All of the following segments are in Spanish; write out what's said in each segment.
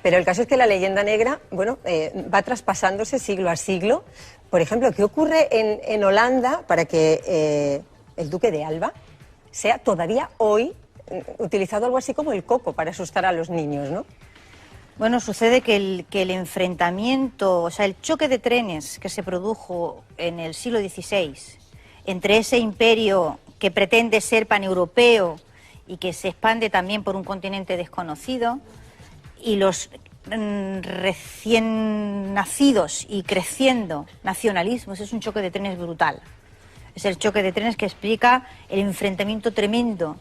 Pero el caso es que la leyenda negra, bueno, va traspasándose siglo a siglo. Por ejemplo, ¿qué ocurre en Holanda para que el duque de Alba sea todavía hoy utilizado algo así como el coco para asustar a los niños, ¿no? Bueno, sucede que el enfrentamiento, o sea, el choque de trenes que se produjo en el siglo XVI entre ese imperio que pretende ser paneuropeo y que se expande también por un continente desconocido, y los recién nacidos y creciendo nacionalismos, es un choque de trenes brutal. Es el choque de trenes que explica el enfrentamiento tremendo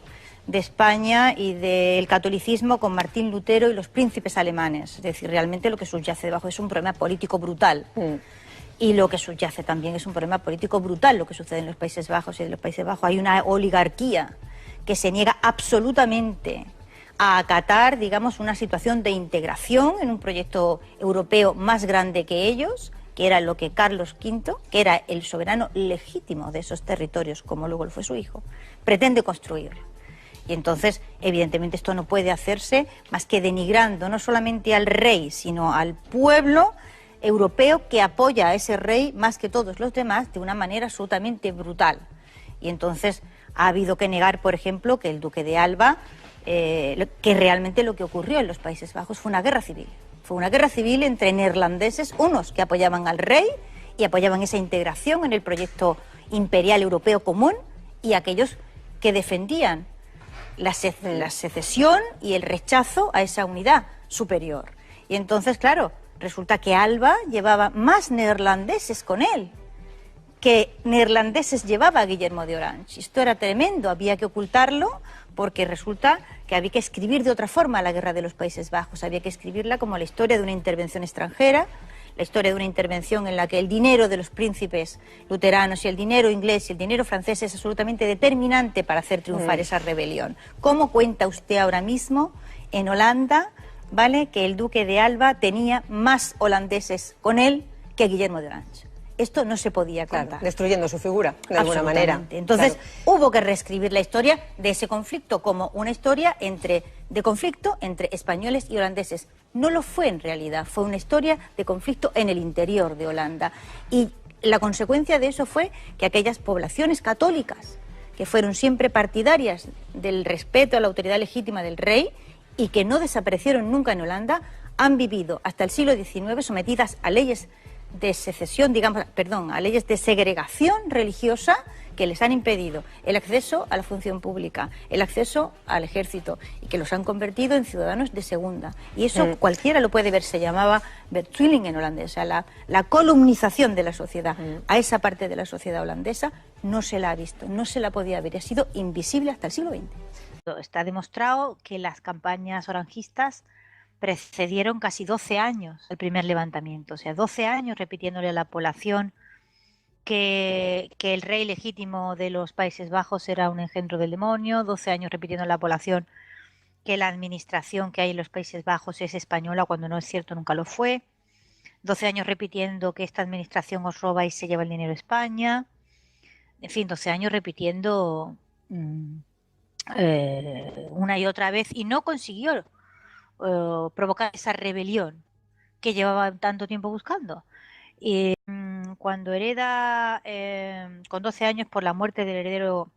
de España y del catolicismo con Martín Lutero y los príncipes alemanes. Es decir, realmente lo que subyace debajo es un problema político brutal. Y lo que subyace también es un problema político brutal, lo que sucede en los Países Bajos. Y en los Países Bajos hay una oligarquía que se niega absolutamente a acatar, digamos, una situación de integración en un proyecto europeo más grande que ellos, que era lo que Carlos V, que era el soberano legítimo de esos territorios, como luego lo fue su hijo, pretende construir. Y entonces, evidentemente, esto no puede hacerse más que denigrando no solamente al rey, sino al pueblo europeo que apoya a ese rey más que todos los demás de una manera absolutamente brutal. Y entonces ha habido que negar, por ejemplo, que el duque de Alba, que realmente lo que ocurrió en los Países Bajos fue una guerra civil. Fue una guerra civil entre neerlandeses, unos que apoyaban al rey y apoyaban esa integración en el proyecto imperial europeo común, y aquellos que defendían la secesión y el rechazo a esa unidad superior. Y entonces, claro, resulta que Alba llevaba más neerlandeses con él que neerlandeses llevaba Guillermo de Orange. Esto era tremendo, había que ocultarlo porque resulta que había que escribir de otra forma la guerra de los Países Bajos, había que escribirla como la historia de una intervención extranjera, la historia de una intervención en la que el dinero de los príncipes luteranos y el dinero inglés y el dinero francés es absolutamente determinante para hacer triunfar esa rebelión. ¿Cómo cuenta usted ahora mismo en Holanda, ¿vale?, que el duque de Alba tenía más holandeses con él que Guillermo de Orange? Esto no se podía contar. Claro, destruyendo su figura, de alguna manera. Entonces, hubo que reescribir la historia de ese conflicto como una historia de conflicto entre españoles y holandeses. No lo fue en realidad, fue una historia de conflicto en el interior de Holanda. Y la consecuencia de eso fue que aquellas poblaciones católicas, que fueron siempre partidarias del respeto a la autoridad legítima del rey y que no desaparecieron nunca en Holanda, han vivido hasta el siglo XIX sometidas a leyes de secesión, digamos, perdón, a leyes de segregación religiosa que les han impedido el acceso a la función pública, el acceso al ejército, y que los han convertido en ciudadanos de segunda. Y eso cualquiera lo puede ver, se llamaba vertwilling en holandés, o sea, la columnización de la sociedad. A esa parte de la sociedad holandesa no se la ha visto, no se la podía ver, ha sido invisible hasta el siglo XX. Está demostrado que las campañas orangistas precedieron casi 12 años el primer levantamiento, o sea, 12 años repitiéndole a la población que el rey legítimo de los Países Bajos era un engendro del demonio, 12 años repitiendo a la población que la administración que hay en los Países Bajos es española cuando no es cierto, nunca lo fue, 12 años repitiendo que esta administración os roba y se lleva el dinero a España, en fin, 12 años repitiendo una y otra vez, y no consiguió provocar esa rebelión que llevaba tanto tiempo buscando. Y cuando hereda con 12 años por la muerte del heredero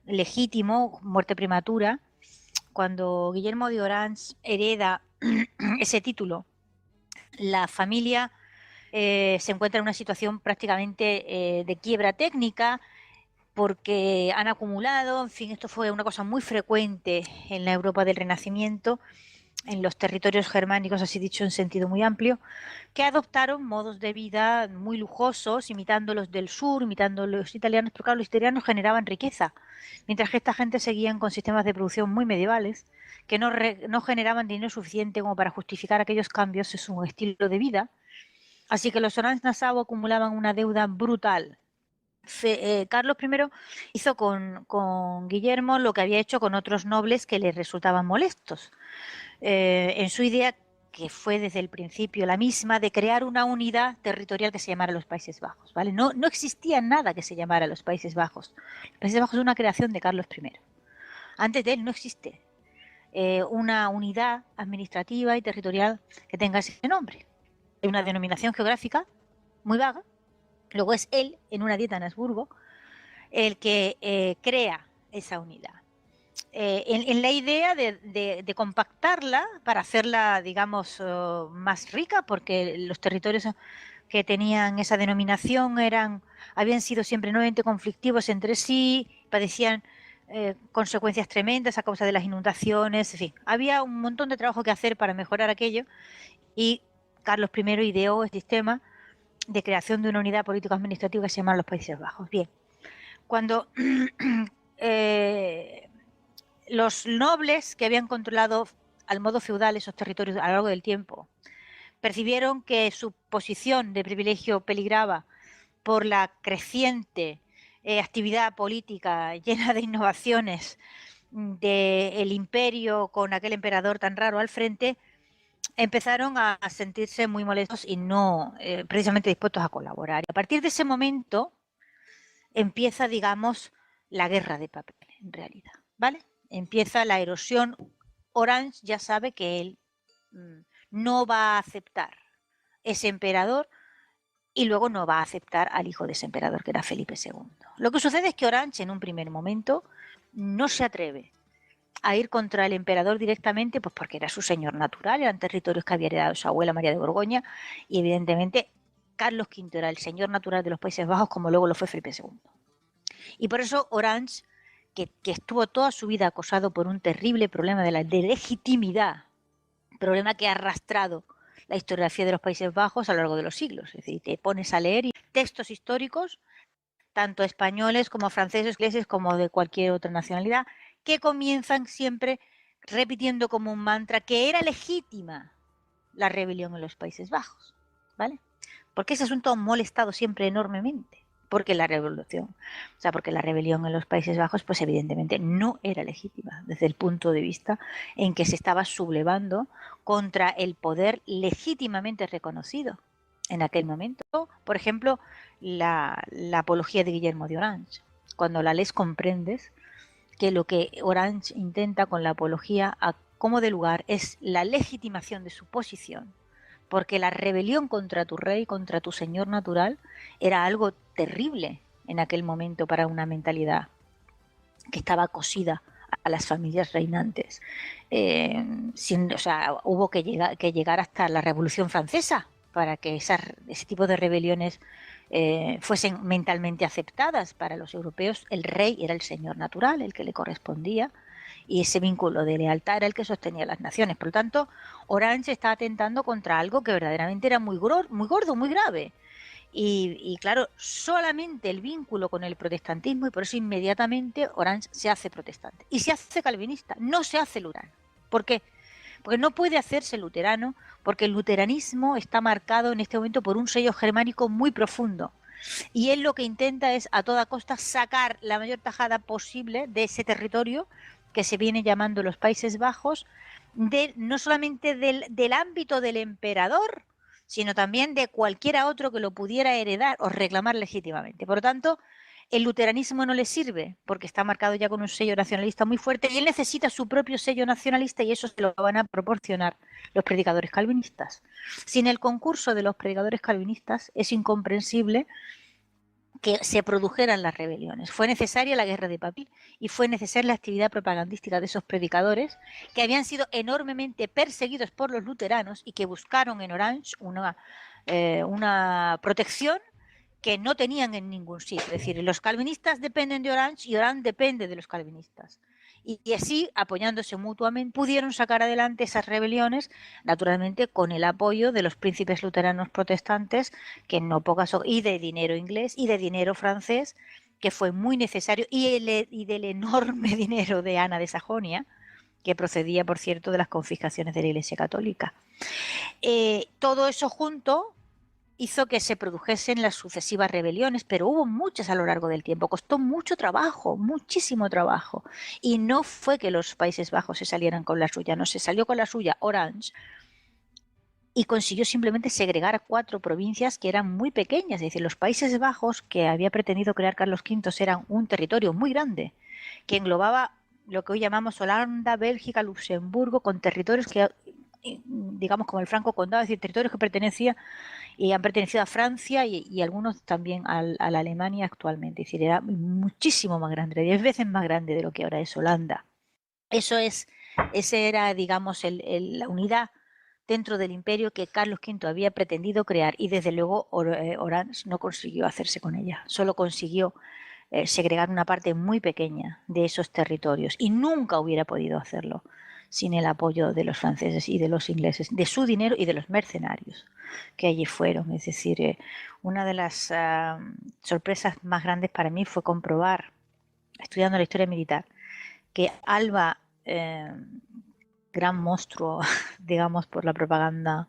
legítimo, muerte prematura, cuando Guillermo de Orange hereda ese título, la familia se encuentra en una situación prácticamente de quiebra técnica, porque han acumulado, en fin, esto fue una cosa muy frecuente en la Europa del Renacimiento, en los territorios germánicos, así dicho en sentido muy amplio, que adoptaron modos de vida muy lujosos, imitando los del sur, imitando los italianos, pero claro, los italianos generaban riqueza, mientras que esta gente seguían con sistemas de producción muy medievales, que no generaban dinero suficiente como para justificar aquellos cambios en su estilo de vida. Así que los Orange-Nassau acumulaban una deuda brutal. Carlos I hizo con Guillermo lo que había hecho con otros nobles que le resultaban molestos. En su idea, que fue desde el principio la misma, de crear una unidad territorial que se llamara los Países Bajos, ¿vale? No existía nada que se llamara los Países Bajos. Los Países Bajos es una creación de Carlos I. Antes de él no existe. una unidad administrativa y territorial que tenga ese nombre. Hay una denominación geográfica muy vaga. Luego es él, en una dieta en Habsburgo, el que crea esa unidad. En la idea de compactarla para hacerla, digamos, más rica, porque los territorios que tenían esa denominación habían sido siempre enormemente conflictivos entre sí, padecían consecuencias tremendas a causa de las inundaciones, en fin, había un montón de trabajo que hacer para mejorar aquello, y Carlos I ideó el sistema de creación de una unidad político-administrativa que se llama los Países Bajos. Bien, cuando los nobles que habían controlado al modo feudal esos territorios a lo largo del tiempo percibieron que su posición de privilegio peligraba por la creciente actividad política llena de innovaciones del imperio con aquel emperador tan raro al frente, empezaron a sentirse muy molestos y no precisamente dispuestos a colaborar. Y a partir de ese momento empieza, digamos, la guerra de papel, en realidad, ¿vale? Empieza la erosión. Orange ya sabe que él no va a aceptar ese emperador y luego no va a aceptar al hijo de ese emperador, que era Felipe II. Lo que sucede es que Orange, en un primer momento, no se atreve a ir contra el emperador directamente, pues porque era su señor natural, eran territorios que había heredado su abuela María de Borgoña, y evidentemente Carlos V era el señor natural de los Países Bajos, como luego lo fue Felipe II. Y por eso Orange, que estuvo toda su vida acosado por un terrible problema de legitimidad, problema que ha arrastrado la historiografía de los Países Bajos a lo largo de los siglos. Es decir, te pones a leer textos históricos, tanto españoles como franceses, ingleses, como de cualquier otra nacionalidad, que comienzan siempre repitiendo como un mantra que era legítima la rebelión en los Países Bajos, ¿vale? Porque ese asunto ha molestado siempre enormemente. Porque la rebelión en los Países Bajos, pues evidentemente no era legítima desde el punto de vista en que se estaba sublevando contra el poder legítimamente reconocido en aquel momento. Por ejemplo, la apología de Guillermo de Orange. Cuando la lees comprendes que lo que Orange intenta con la apología a como de lugar es la legitimación de su posición, porque la rebelión contra tu rey, contra tu señor natural, era algo terrible en aquel momento para una mentalidad que estaba cosida a las familias reinantes. Hubo que llegar hasta la Revolución Francesa para que ese tipo de rebeliones fuesen mentalmente aceptadas. Para los europeos el rey era el señor natural, el que le correspondía, y ese vínculo de lealtad era el que sostenía las naciones. Por lo tanto, Orange está atentando contra algo que verdaderamente era muy gordo, muy grave. Y claro, solamente el vínculo con el protestantismo, y por eso inmediatamente Orange se hace protestante. Y se hace calvinista, no se hace luterano. ¿Por qué? Porque no puede hacerse luterano, porque el luteranismo está marcado en este momento por un sello germánico muy profundo. Y él lo que intenta es a toda costa sacar la mayor tajada posible de ese territorio que se viene llamando los Países Bajos, no solamente del ámbito del emperador, sino también de cualquiera otro que lo pudiera heredar o reclamar legítimamente. Por lo tanto, el luteranismo no le sirve porque está marcado ya con un sello nacionalista muy fuerte y él necesita su propio sello nacionalista, y eso se lo van a proporcionar los predicadores calvinistas. Sin el concurso de los predicadores calvinistas es incomprensible que se produjeran las rebeliones. Fue necesaria la guerra de papel y fue necesaria la actividad propagandística de esos predicadores que habían sido enormemente perseguidos por los luteranos y que buscaron en Orange una protección que no tenían en ningún sitio. Es decir, los calvinistas dependen de Orange y Orange depende de los calvinistas. Y así, apoyándose mutuamente, pudieron sacar adelante esas rebeliones, naturalmente con el apoyo de los príncipes luteranos protestantes, que no pocas, y de dinero inglés y de dinero francés, que fue muy necesario, y del enorme dinero de Ana de Sajonia, que procedía, por cierto, de las confiscaciones de la Iglesia Católica. Todo eso junto hizo que se produjesen las sucesivas rebeliones, pero hubo muchas a lo largo del tiempo. Costó mucho trabajo, muchísimo trabajo. Y no fue que los Países Bajos se salieran con la suya, no se salió con la suya Orange y consiguió simplemente segregar 4 provincias que eran muy pequeñas. Es decir, los Países Bajos que había pretendido crear Carlos V eran un territorio muy grande que englobaba lo que hoy llamamos Holanda, Bélgica, Luxemburgo, con territorios que, digamos, como el Franco Condado, es decir, territorios que pertenecían y han pertenecido a Francia y algunos también a la Alemania actualmente. Es decir, era muchísimo más grande, 10 veces más grande de lo que ahora es Holanda. Ese era, digamos, la unidad dentro del imperio que Carlos V había pretendido crear, y desde luego Orange no consiguió hacerse con ella, solo consiguió segregar una parte muy pequeña de esos territorios, y nunca hubiera podido hacerlo sin el apoyo de los franceses y de los ingleses, de su dinero y de los mercenarios que allí fueron. Es decir, una de las sorpresas más grandes para mí fue comprobar, estudiando la historia militar, que Alba, gran monstruo, digamos, por la propaganda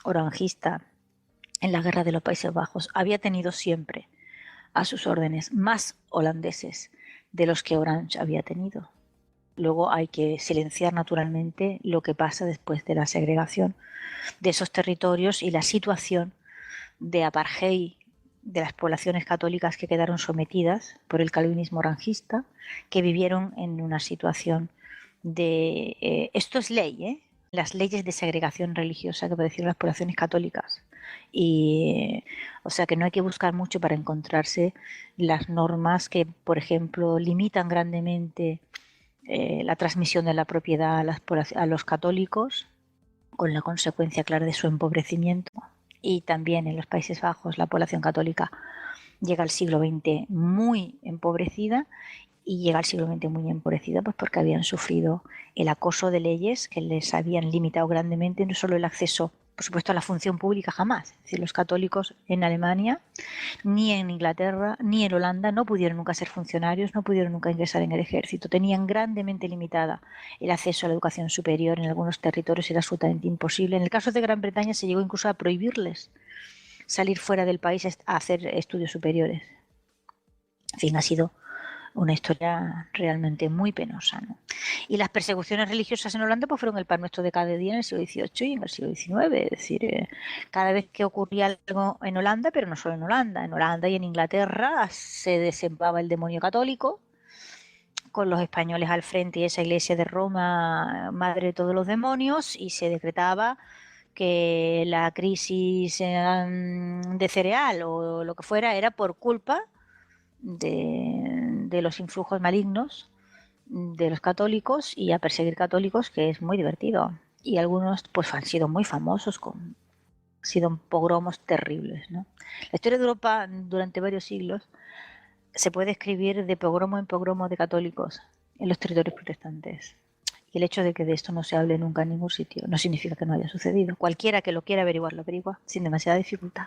orangista en la guerra de los Países Bajos, había tenido siempre a sus órdenes más holandeses de los que Orange había tenido. Luego hay que silenciar naturalmente lo que pasa después de la segregación de esos territorios y la situación de apartheid de las poblaciones católicas que quedaron sometidas por el calvinismo orangista, que vivieron en una situación de... esto es ley, las leyes de segregación religiosa que padecieron las poblaciones católicas. Y o sea que no hay que buscar mucho para encontrarse las normas que, por ejemplo, limitan grandemente la transmisión de la propiedad a los católicos, con la consecuencia clara de su empobrecimiento. Y también en los Países Bajos la población católica llega al siglo XX muy empobrecida, y llega al siglo XX muy empobrecida pues porque habían sufrido el acoso de leyes que les habían limitado grandemente no solo el acceso, por supuesto, a la función pública, jamás. Es decir, los católicos en Alemania, ni en Inglaterra, ni en Holanda no pudieron nunca ser funcionarios, no pudieron nunca ingresar en el ejército. Tenían grandemente limitada el acceso a la educación superior. En algunos territorios era absolutamente imposible. En el caso de Gran Bretaña se llegó incluso a prohibirles salir fuera del país a hacer estudios superiores. En fin, ha sido una historia realmente muy penosa, ¿no? Y las persecuciones religiosas en Holanda pues fueron el pan nuestro de cada día en el siglo XVIII y en el siglo XIX. Es decir, cada vez que ocurría algo en Holanda, pero no solo en Holanda y en Inglaterra se desempaba el demonio católico, con los españoles al frente y esa iglesia de Roma, madre de todos los demonios, y se decretaba que la crisis de cereal o lo que fuera era por culpa de los influjos malignos de los católicos, y a perseguir católicos, que es muy divertido. Y algunos pues han sido muy famosos, han sido pogromos terribles, ¿no? La historia de Europa durante varios siglos se puede escribir de pogromo en pogromo de católicos en los territorios protestantes. Y el hecho de que de esto no se hable nunca en ningún sitio no significa que no haya sucedido. Cualquiera que lo quiera averiguar, lo averigua sin demasiada dificultad.